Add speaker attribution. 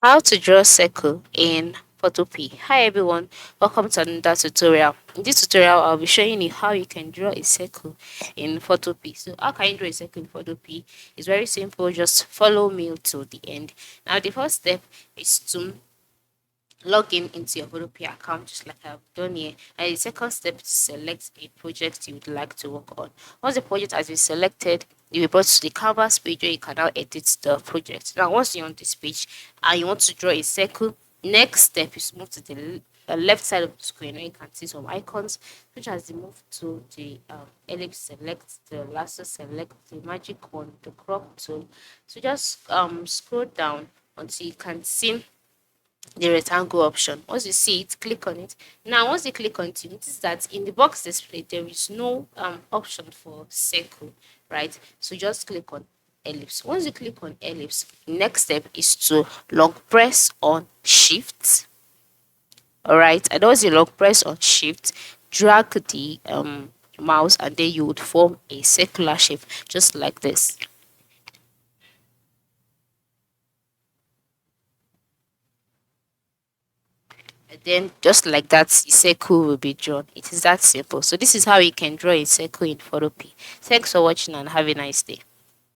Speaker 1: How to draw circle in Photopea. Hi everyone, welcome to another tutorial. In this tutorial, I'll be showing you how you can draw a circle in Photopea. So how can you draw a circle in Photopea? It's very simple, just follow me to the end. Now the first step is to log in into your Photopea account just like I've done here. And the second step is to select a project you would like to work on. Once the project has been selected, you'll be brought to the canvas page where you can now edit the project. Now once you're on this page and you want to draw a circle, next step is to move to the left side of the screen where you can see some icons such as the move to the ellipse select, the lasso select, the magic wand, the crop tool. So just scroll down until you can see the rectangle option. Once you see it, click on it. Now once you click on it, you notice that in the box display there is no option for circle, right? So just click on ellipse. Once you click on ellipse, next step is to long press on shift. All right, and once you long press on shift, drag the mouse, and then you would form a circular shape just like this. And then just like that, a circle will be drawn. It is that simple. So this is how you can draw a circle in Photopea. Thanks for watching and have a nice day.